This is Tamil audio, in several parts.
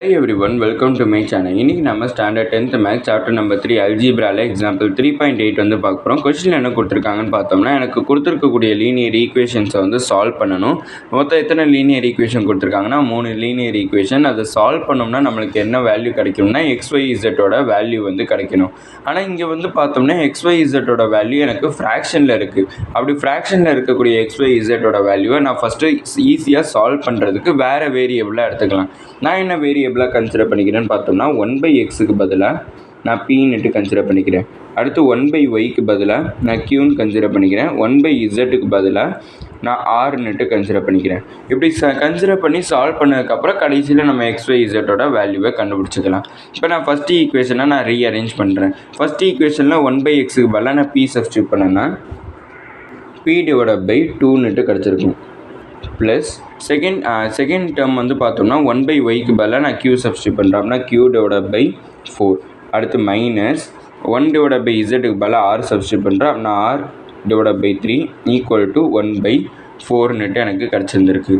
Hi everyone, welcome to my channel. இன்னைக்கு நம்ம standard 10th maths chapter number 3 அல்ஜீப்ரால எக்ஸாம்பிள் 3.8 வந்து பார்க்க போகிறோம். கொஸ்டின் என்ன கொடுத்துருக்காங்கன்னு பார்த்தோம்னா, எனக்கு கொடுத்துருக்கக்கூடிய லீனியர் ஈக்குவேஷன்ஸை வந்து சால்வ் பண்ணணும். மொத்தம் எத்தனை லீனியர் ஈக்குவேஷன் கொடுத்துருக்காங்கன்னா 3 லீனியர் ஈக்குவேஷன். அதை சால்வ் பண்ணோம்னா நம்மளுக்கு என்ன வேல்யூ கிடைக்கும்னா XYZோட வேல்யூ வந்து கிடைக்கணும். ஆனால் இங்கே வந்து பார்த்தோம்னா XYZோட வேல்யூ எனக்கு ஃப்ராக்ஷனில் இருக்குது. அப்படி ஃப்ராக்ஷனில் இருக்கக்கூடிய XYZோட வேல்யூவை நான் ஃபஸ்ட்டு ஈஸியாக சால்வ் பண்ணுறதுக்கு வேறு வேரியபிளாக எடுத்துக்கலாம். நான் என்ன வேரியபிளாக கன்சிடர் பண்ணிக்கிறேன்னு பார்த்தோம்னா 1/xக்கு பதிலாக நான் Pன்னுட்டு கன்சிடர் பண்ணிக்கிறேன். அடுத்து 1/yக்கு பதிலாக நான் Qன்னு கன்சிடர் பண்ணிக்கிறேன். 1/zக்கு பதிலாக நான் Rன்னுட்டு கன்சிடர் பண்ணிக்கிறேன். இப்படி கன்சிடர் பண்ணி சால்வ் பண்ணதுக்கப்புறம் கடைசியில் நம்ம XYZோட வேல்யூவை கண்டுபிடிச்சிக்கலாம். இப்போ நான் ஃபஸ்ட்டு ஈக்குவேஷனை நான் ரீஅரேஞ்ச் பண்ணுறேன். ஃபஸ்ட்டு ஈக்குவேஷனில் 1/xக்கு பதிலாக நான் P சப்ஸ்டியூட் பண்ணேன்னா P/2ன்னுட்டு கிடச்சிருக்கும். ப்ளஸ் செகண்ட் டேர்ம் வந்து பார்த்தோம்னா 1/yக்கு பதிலாக நான் Q சப்ஸ்டியூட் பண்ணுறேன். அப்படின்னா Q/4. அடுத்து மைனஸ் 1/zக்கு பதிலாக R சப்ஸ்டியூட் பண்ணுறேன். அப்படின்னா R/3 ஈக்குவல் டு 1/4ன்னுட்டு எனக்கு கிடச்சிருந்துருக்கு.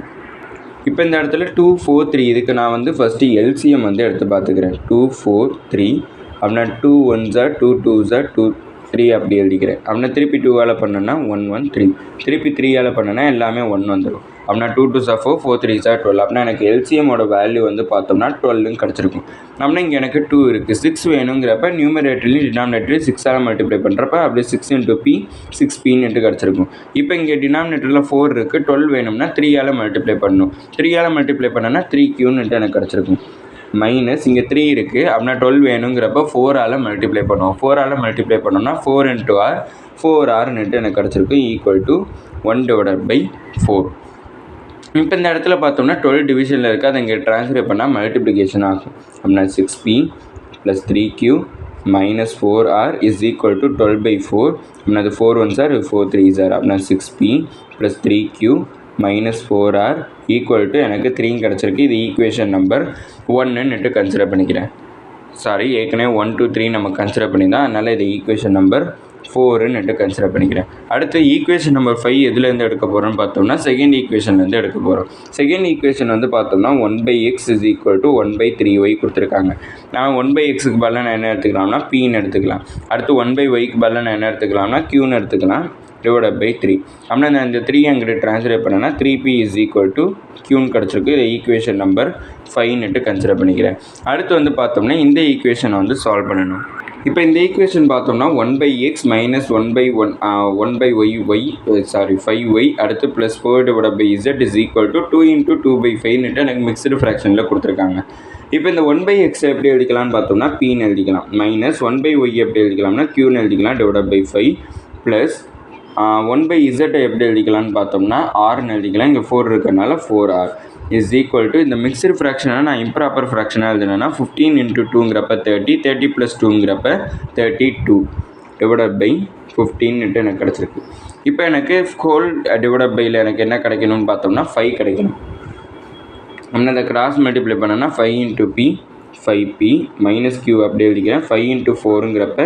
இப்போ இந்த இடத்துல 2, 4, 3 இதுக்கு நான் வந்து ஃபஸ்ட்டு எல்சிஎம் வந்து எடுத்து பார்த்துக்கிறேன். 2, 4, 3 அப்படின்னா 2 1s 2 2s 2 3 அப்படி எழுதிக்கிறேன். அப்படின்னா திருப்பி 2ஆல் பண்ணேன்னா 1 1 3, திருப்பி 3ஆல் பண்ணேன்னா எல்லாமே 1 வந்துடும். அப்படின்னா 2 2s 4, 4 3s 12. அப்படின்னா எனக்கு எல்சிஎம்மோட வேல்யூ வந்து பார்த்தோம்னா 12ன்னு கிடச்சிருக்கும். அப்படின்னா இங்கே எனக்கு 2 இருக்குது. 6 வேணுங்கிறப்ப நியூமரேட்டர்லையும் டினாமினேட்டர்லையும் 6ஆல் மல்டிப்ளை பண்ணுறப்ப அப்படியே 6 × P 6Pன்னுட்டு கிடச்சிருக்கும். இப்போ இங்கே டினாமினேட்டரில் 4 இருக்குது. 12 வேணும்னா 3ஆல் மல்டிப்ளை பண்ணணும். 3ஆல் மல்டிப்ளை பண்ணேன்னா 3Qன்னுட்டு எனக்கு கிடச்சிருக்கும். மைனஸ் இங்கே 3 இருக்குது. அப்படின்னா 12 வேணுங்கிறப்ப 4ஆல் மல்டிப்ளை பண்ணுவோம். 4ஆல் மல்டிப்ளை பண்ணோம்னா 4 × R 4Rன்னுட்டு எனக்கு கிடச்சிருக்கும் ஈக்குவல் டு 1/4. இப்போ இந்த இடத்துல பார்த்தோம்னா 12 டிவிஷனில் இருக்குது. அதை இங்கே ட்ரான்ஸ்ஃபர் பண்ணால் மல்டிப்ளிகேஷன் ஆகும். அப்படின்னா 6P + 3Q - 4R is equal to 12/4. அப்படின்னா அது 4 1s 4 3s. அப்படின்னா 6P + 3Q - 4R equal to எனக்கு 3 கிடச்சிருக்கு. இது ஈக்குவேஷன் நம்பர் 1ன்னுட்டு கன்சிடர் பண்ணிக்கிறேன். சாரி, ஏற்கனவே 1 2 3 நம்ம கன்சிடர் பண்ணியிருந்தோம். அதனால் இது ஈக்குவேஷன் நம்பர் 4ன்னுட்டு கன்சிடர் பண்ணிக்கிறேன். அடுத்து ஈக்குவேஷன் நம்பர் 5 எதுலேருந்து எடுக்க போகிறோம்னு பார்த்தோம்னா செகண்ட் ஈக்குவேஷன்லேருந்து எடுக்க போகிறோம். செகண்ட் ஈக்குவேஷன் வந்து பார்த்தோம்னா 1/x = 1/3y கொடுத்துருக்காங்க. நான் 1/xக்கு பதிலாக நான் என்ன எடுத்துக்கலாம்னா Pன்னு எடுத்துக்கலாம். அடுத்து 1/yக்கு பதிலாக நான் என்ன எடுத்துக்கலாம்னா Qன்னு எடுத்துக்கலாம். /3. அப்படின்னா நான் இந்த 3 அங்கிட்ட ட்ரான்ஸ்ஃபர் பண்ணேன்னா 3P = Qன்னு கிடச்சிருக்கு. இதை ஈக்குவேஷன் நம்பர் 5ன்னுட்டு கன்சிடர் பண்ணிக்கிறேன். அடுத்து வந்து பார்த்தோம்னா இந்த ஈக்குவேஷனை வந்து சால்வ் பண்ணணும். இப்போ இந்த ஈக்குவேஷன் பார்த்தோம்னா 1/x - 5y அடுத்து plus 4/z is equal to 2 × 2/5ன்னுட்டு எனக்கு மிக்சடு ஃப்ராக்ஷனில் கொடுத்துருக்காங்க. இப்போ இந்த 1/x எப்படி எழுதிக்கலாம்னு பார்த்தோம்னா Pன்னு எழுதிக்கலாம். மைனஸ் 1/y எப்படி எழுதிக்கலாம்னா Qன்னு எழுதிக்கலாம் /5 ப்ளஸ் 1/z எப்படி எழுதிக்கலாம்னு பார்த்தோம்னா Rன்னு எழுதிக்கலாம். இங்கே 4 இருக்கிறதுனால 4R இஸ் ஈக்குவல் டு இந்த மிக்சடு ஃப்ராக்ஷனாக நான் இம்ப்ராப்பர் ஃப்ராக்ஷனாக எழுதுனேன்னா 15 × 2ங்கிறப்ப 30, 30 + 2ங்கிறப்ப 32 /15ன்னுட்டு எனக்கு கிடச்சிருக்கு. இப்போ எனக்கு ஹோல் /5ல் எனக்கு என்ன கிடைக்கணும்னு பார்த்தோம்னா 5 கிடைக்கணும். அப்படின்னா அதை கிராஸ் மல்டிப்ளை பண்ணேன்னா 5 × P 5P - Q அப்படி எழுதிக்கிறேன். 5 × 4ங்கிறப்ப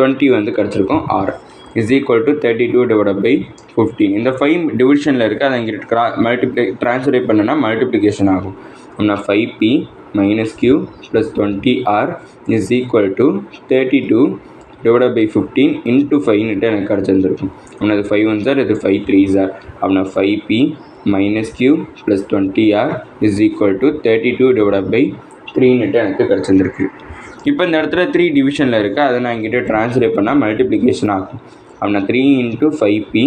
20 வந்து கிடச்சிருக்கும். R is equal to 32/15. இந்த 5 டிவிஷனில் இருக்குது. அதை இங்கே ட்ரான்ஸ்ஃபர் பண்ணேன்னா மல்டிப்ளிகேஷன் ஆகும். அப்படின்னா 5P - Q + 20R is equal to 32/15 × 5ன்னுட்டு எனக்கு கிடச்சிருந்துருக்கும். அப்படின்னா அது 5 1s இது 5 3s. அப்படின்னா 5P - Q + 20R is equal to 32/3ன்னுட்டு எனக்கு கிடச்சிருந்துருக்கு. இப்போ இந்த இடத்துல 3 டிவிஷனில் இருக்குது. அதை நான் இங்கிட்ட ட்ரான்ஸ்ஃபர் பண்ணால் மல்டிப்ளிகேஷன் ஆகும். அப்படின்னா 3 × 5P -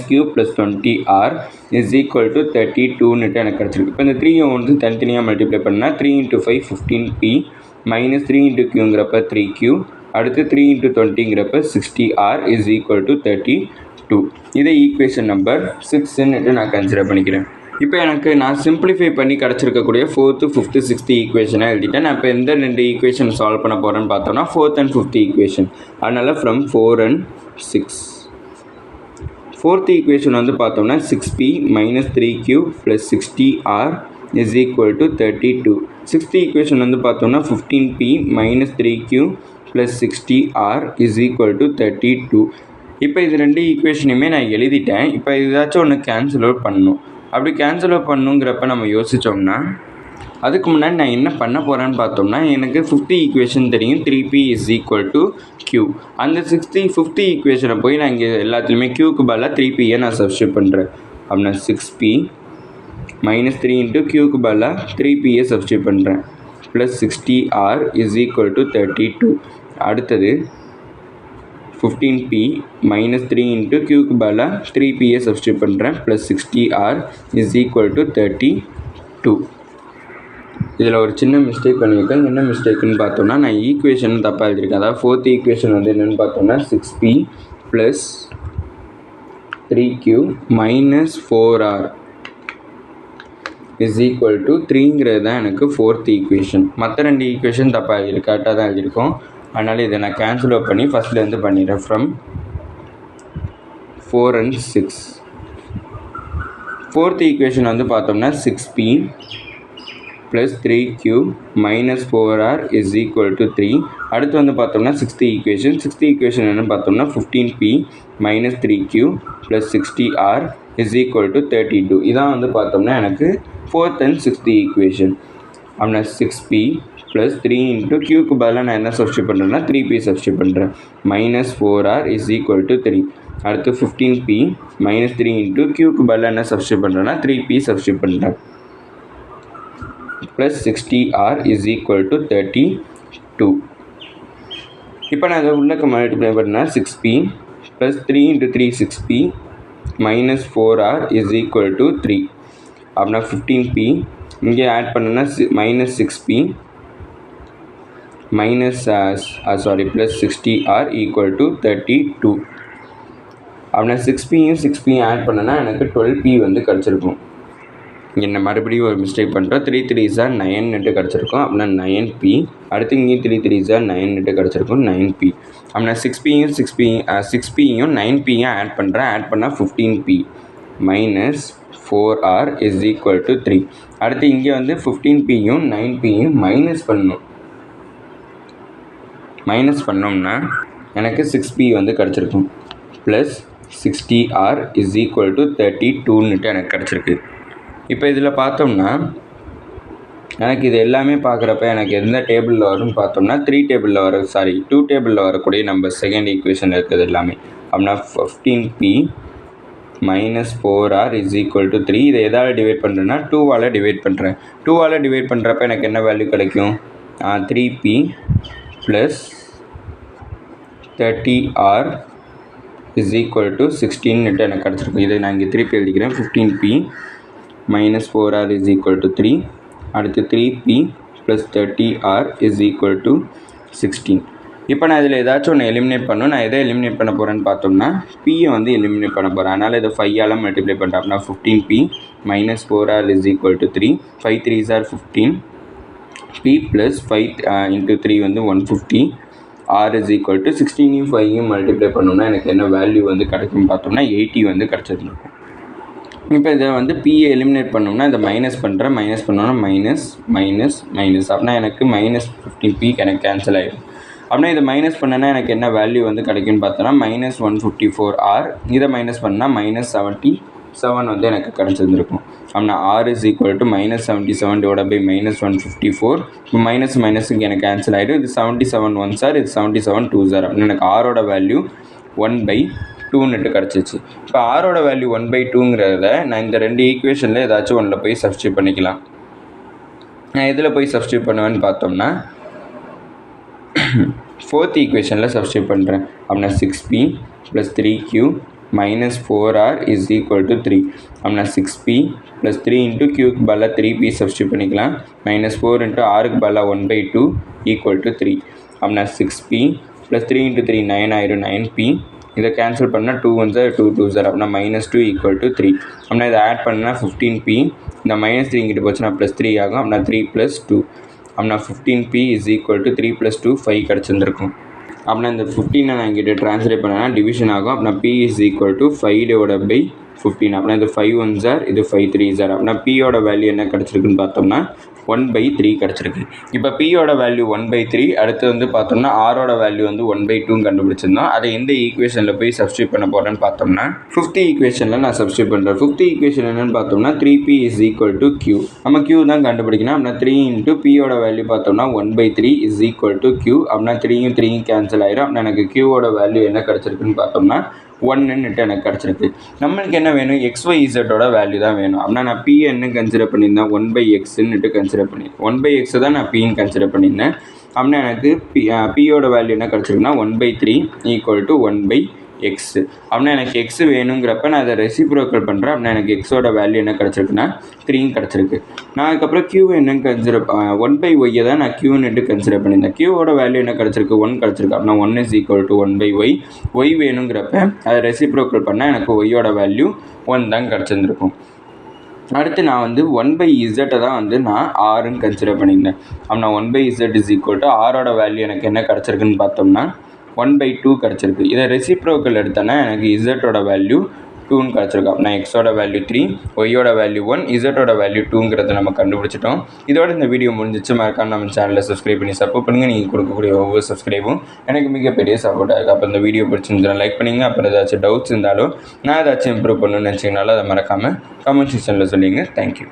Q + 20R is equal to 32ன்னுட்டு எனக்கு கிடச்சிருக்கு. இப்போ இந்த 3 வந்து தனித்தனியாக மல்டிப்ளை பண்ணால் 3 × 5 15P - 3 × Qங்கிறப்ப 3Q அடுத்து 3 × 20ங்கிறப்ப 60R இஸ் ஈக்குவல் டு 32. இதை ஈக்குவேஷன் நம்பர் 6ன்னுட்டு நான் கன்சிடர் பண்ணிக்கிறேன். இப்போ எனக்கு நான் சிம்பிளிஃபை பண்ணி கிடச்சிருக்கக்கூடிய 4th 5th 6th ஈக்குவேஷனாக எழுதிட்டேன். நான் இப்போ எந்த 2 ஈக்குவேஷன் சால்வ் பண்ண போகிறேன்னு பார்த்தோம்னா 4th and 5th ஈக்குவேஷன். அதனால் ஃப்ரம் 4 and 6. 4th ஈக்குவேஷன் வந்து பார்த்தோம்னா 6P - 3Q + 60R is equal to 32. 6th equation வந்து பார்த்தோம்னா 15P - 3Q + 60R is equal to 32. இப்போ இது 2 ஈக்குவேஷனையுமே நான் எழுதிட்டேன். இப்போ ஏதாச்சும் ஒன்று கேன்சல் அவுட் பண்ணணும். அப்படி கேன்சல் அவுட் பண்ணுங்கிறப்ப நம்ம யோசித்தோம்னா அதுக்கு முன்னாடி நான் என்ன பண்ண போகிறேன்னு பார்த்தோம்னா எனக்கு 50 ஈக்குவேஷன் தெரியும் 3p is equal to q. அந்த 50 ஈக்குவேஷனை போய் நான் இங்கே எல்லாத்துலேயுமே க்யூக்கு பதிலாக 3pயை நான் சப்ஸ்டியூட் பண்ணுறேன். அப்படின்னா 6p மைனஸ் 3 இன்ட்டு க்யூக்கு பதிலாக 3pயை சப்ஸ்டியூட் பண்ணுறேன் plus 60r is equal to 32. அடுத்தது 15p மைனஸ் 3 இன்ட்டு க்யூக்கு பதிலாக 3pயை சப்ஸ்டியூட் பண்ணுறேன் plus 60r is equal to 32. இதில் ஒரு சின்ன மிஸ்டேக் பண்ணியிருக்கேன். என்ன மிஸ்டேக்குன்னு பார்த்தோம்னா நான் ஈக்குவேஷன் தப்பாக எழுதியிருக்கேன். அதாவது 4th ஈக்குவேஷன் வந்து என்னென்னு பார்த்தோம்னா 6p plus 3q minus 4r is equal to 3ங்கிறது தான் எனக்கு 4th ஈக்குவேஷன். மற்ற 2 ஈக்குவேஷன் தப்பாக எழுதியிருக்கு, கரெக்டாக தான் எழுதியிருக்கோம். அதனால் இதை நான் கேன்சல் அவுட் பண்ணி ஃபஸ்ட்லேருந்து பண்ணிடுறேன். From 4 and 6. 4th ஈக்குவேஷன் வந்து பார்த்தோம்னா 6p plus 3q minus 4r is equal to 3. அடுத்து வந்து பார்த்தோம்னா 6th ஈக்குவேஷன் என்னென்னு பார்த்தோம்னா 15p minus 3q plus 60r is equal to 32. இதான் வந்து பார்த்தோம்னா எனக்கு 4th and 6th ஈக்குவேஷன். அப்படின்னா 6p ப்ளஸ் 3 இன்ட்டு க்யூக்கு பதிலாக நான் என்ன சப்ஸ்டியூட் பண்ணுறேன்னா 3p சப்ஸ்டியூட் பண்ணுறேன் minus 4r is equal to 3. அடுத்து 15p மைனஸ் 3 இன்ட்டு க்யூக்கு பதிலாக என்ன சப்ஸ்டியூட் பண்ணுறேன்னா 3p சப்ஸ்டியூட் பண்ணுறேன் plus 60r is equal to 32. இப்போ நான் அதை உள்ளக்க மல்டிப்ளை பண்ணால் 6p plus 3 into 3 6p minus 4r is equal to 3. அப்படின்னா 15p இங்கே ஆட் பண்ணுன்னா minus 6p minus plus 60r equal to 32. அப்படின்னா 6pயும் 6pயும் ஆட் பண்ணனா எனக்கு 12p வந்து கிடச்சிருக்கும். இங்கே மறுபடியும் ஒரு மிஸ்டேக் பண்ணுறோம். 3 3s are 9 கிடச்சிருக்கும். அப்படின்னா 9p. அடுத்து இங்கேயும் 3 3s are 9 கிடச்சிருக்கும் 9p. அப்படின்னா 6pயும் 9pயும் ஆட் பண்ணுறேன். ஆட் பண்ணால் 15p minus 4r is equal to 3. அடுத்து இங்கே வந்து 15pயும் 9pயும் மைனஸ் பண்ணோம்னா எனக்கு 6p வந்து கிடச்சிருக்கும் plus 60r is equal to 32ன்னுட்டு எனக்கு கிடச்சிருக்கு. இப்போ இதில் பார்த்தோம்னா எனக்கு இது எல்லாமே பார்க்குறப்ப எனக்கு எந்த டேபிளில் வரும்னு பார்த்தோம்னா 2 டேபிளில் வரக்கூடிய நம்ம செகண்ட் ஈக்குவேஷன் இருக்குது எல்லாமே. அப்படின்னா 15p minus 4r is equal to 3. இதை எதாவது டிவைட் பண்ணுறேன்னா 2ஆல் டிவைட் பண்ணுறேன். 2ஆல் டிவைட் பண்ணுறப்ப எனக்கு என்ன வேல்யூ கிடைக்கும்? 3p plus 30r is equal to 16ன்னுட்டு எனக்கு கிடச்சிருக்கும். இதை நான் இங்கே திருப்பி எழுதிக்கிறேன். 15p minus 4r is equal to 3. அடுத்து 3p plus 30r is equal to 16. இப்போ நான் இதில் ஏதாச்சும் ஒன்று எலிமினேட் பண்ணணும். நான் எதை எலிமினேட் பண்ண போகிறேன்னு பார்த்தோம்னா pயை வந்து எலிமினேட் பண்ண போகிறேன். அதனால் இதை 5ஆல் மல்டிப்ளை பண்ணுறேன். அப்படின்னா 15p minus 4r is equal to 3. 5 3s are 15. p plus 5 into 3 வந்து 150. r இஸ் ஈக்குவல் டு 16யும் 5யும் மல்டிப்ளை பண்ணோம்னா எனக்கு என்ன வேல்யூ வந்து கிடைக்கும்னு பார்த்தோம்னா 80 வந்து கிடச்சிருந்துருக்கும். இப்போ இதை வந்து பிஏ எலிமினேட் பண்ணோம்னா இதை மைனஸ் பண்ணோன்னா மைனஸ் அப்படின்னா எனக்கு மைனஸ் 15p எனக்கு கேன்சல் ஆகிடும். அப்படின்னா இதை மைனஸ் பண்ணனா எனக்கு என்ன வேல்யூ வந்து கிடைக்கும்னு பார்த்தோன்னா மைனஸ் 154r. இதை மைனஸ் பண்ணால் மைனஸ் 77 வந்து எனக்கு கிடச்சிருந்துருக்கும். அப்படின்னா r is equal to minus 77 divide by minus 154. இப்போ மைனஸுக்கு எனக்கு கேன்சல் ஆகிடும். இது 77 1s are, இது 77 2s are. அப்படின்னு எனக்கு ஆரோட வேல்யூ 1/2ன்னுட்டு கிடச்சிச்சு. இப்போ ஆரோட வேல்யூ 1/2ங்கிறத நான் இந்த 2 ஈக்குவேஷனில் ஏதாச்சும் ஒன்றில் போய் சப்ஸ்டியூட் பண்ணிக்கலாம். நான் எதில் போய் சப்ஸ்டியூட் பண்ணுவேன்னு பார்த்தோம்னா 4th ஈக்குவேஷனில் சப்ஸ்டியூட் பண்ணுறேன். அப்படின்னா 6p plus 3q minus 4r is equal to 3. அப்படின்னா 6p ப்ளஸ் 3 இன்ட்டு க்யூக்கு பதிலாக 3p சப்ஸ்டியூட் பண்ணிக்கலாம். மைனஸ் 4 இன்ட்டு ஆருக்கு பதிலாக 1/2 ஈக்குவல் டு 3. அப்படின்னா 6p ப்ளஸ் 3 இன்ட்டு 3 9 ஆயிடும் 9p. இதை கேன்சல் பண்ணால் 2 1s are 2 2s are. அப்படின்னா மைனஸ் 2 ஈக்குவல் டு 3. அப்படின்னா இதை ஆட் பண்ணால் 15p. இந்த மைனஸ் 3 இங்கிட்டு போச்சுன்னா ப்ளஸ் 3 ஆகும். அப்படின்னா 3 + 2. அப்படின்னா 15p இஸ் ஈக்குவல் டு 3 + 2 5 கிடச்சிருந்துருக்கும். அப்படின்னா இந்த 15 நான் இங்கிட்ட ட்ரான்ஸ்லேட் பண்ணேன்னா டிவிஷன் ஆகும். அப்படின்னா p is equal to 5 divide by 15 அப்படின்னா இது 5 1s are இது 5 3s are அப்படின்னா பியோட வேல்யூ என்ன கிடச்சிருக்குன்னு பார்த்தோம்னா 1/3 கிடச்சிருக்கு. இப்போ பியோட வேல்யூ 1/3, அடுத்து வந்து பார்த்தோம்னா ஆரோட வேல்யூ வந்து 1/2 கண்டுபிடிச்சிருந்தோம். அதை எந்த ஈக்குவேஷனில் போய் சப்ஸ்டியூட் பண்ண போகிறேன்னு பார்த்தோம்னா 5th ஈக்குவேஷனில் நான் சப்ஸ்டியூட் பண்ணுறேன். 5th ஈக்குவேஷன் என்னென்னு பார்த்தோம்னா 3p is equal to q. நம்ம q தான் கண்டுபிடிக்கணும். அப்படின்னா 3 into pயோட வேல்யூ பார்த்தோம்னா 1/3 is equal to q. அப்படின்னா 3யும் 3யும் கேன்சல் ஆயிரும். அப்படின்னா எனக்கு qவோட வேல்யூ என்ன கிடச்சிருக்குன்னு பார்த்தோம்னா 1ன்னுட்டு எனக்கு கிடச்சிருக்கு. நம்மளுக்கு என்ன வேணும், XYZோட வேல்யூ தான் வேணும். அப்படின்னா நான் P என்ன கன்சிடர் பண்ணியிருந்தேன், 1/xன்னுட்டு கன்சிடர் பண்ணியிருந்தேன். 1/x தான் நான் Pன்னு கன்சிடர் பண்ணியிருந்தேன். அப்படின்னா எனக்கு Pயோட வேல்யூ என்ன கிடச்சிருக்குன்னா 1/3 ஈக்குவல் டு 1/x. அப்படின்னா எனக்கு எக்ஸ் வேணுங்கிறப்ப நான் அதை ரெசிப்ரோக்கல் பண்ணுறேன். அப்படின்னா எனக்கு எக்ஸோட வேல்யூ என்ன கிடச்சிருக்குன்னா 3 கிடச்சிருக்கு. நான் அதுக்கப்புறம் q என்னன்னு கன்சிடர் 1/y தான் நான் q கன்சிடர் பண்ணியிருந்தேன். qவோட வேல்யூ என்ன கிடச்சிருக்கு, 1 கிடச்சிருக்கு. அப்படின்னா 1 is equal to 1/y. y வேணுங்கிறப்ப அதை ரெசிப்ரோக்கல் பண்ணால் எனக்கு ஒய்யோட வேல்யூ 1 தான் கிடச்சிருந்துருக்கும். அடுத்து நான் வந்து 1/z தான் வந்து நான் ஆறுன்னு கன்சிடர் பண்ணியிருந்தேன். அப்படின்னா 1/z is equal to ஆரோட வேல்யூ எனக்கு என்ன கிடச்சிருக்குன்னு பார்த்தோம்னா 1/2 கிடச்சிருக்கு. இதை ரெசிப்ரோக்கல் எடுத்தோன்னா எனக்கு இசட்டோட வேல்யூ 2ன்னு கிடச்சிருக்கு. அப்படின்னா எக்ஸோட வேல்யூ 3, ஒய்யோட வேல்யூ 1, இசட்டோட வேல்யூ 2ங்கிறத நம்ம கண்டுபிடிச்சிட்டோம். இதோட இந்த வீடியோ முடிஞ்சிச்சு. மறக்காம நம்ம சேனலை சப்ஸ்கிரைப் பண்ணி சப்போர்ட் பண்ணுங்கள். நீங்கள் கொடுக்கக்கூடிய ஒவ்வொரு சப்ஸ்கிரைபும் எனக்கு மிகப்பெரிய சப்போர்ட்டாக இருக்குது. அப்போ இந்த வீடியோ பிடிச்சிருந்தா லைக் பண்ணிங்க. அப்புறம் ஏதாச்சும் டவுட்ஸ் இருந்தாலும் நான் ஏதாச்சும் இம்ப்ரூவ் பண்ணணும்னு நினச்சிங்கனாலும் அதை மறக்காமல் கமெண்ட் செக்ஷனில் சொல்லிங்க. தேங்க்யூ.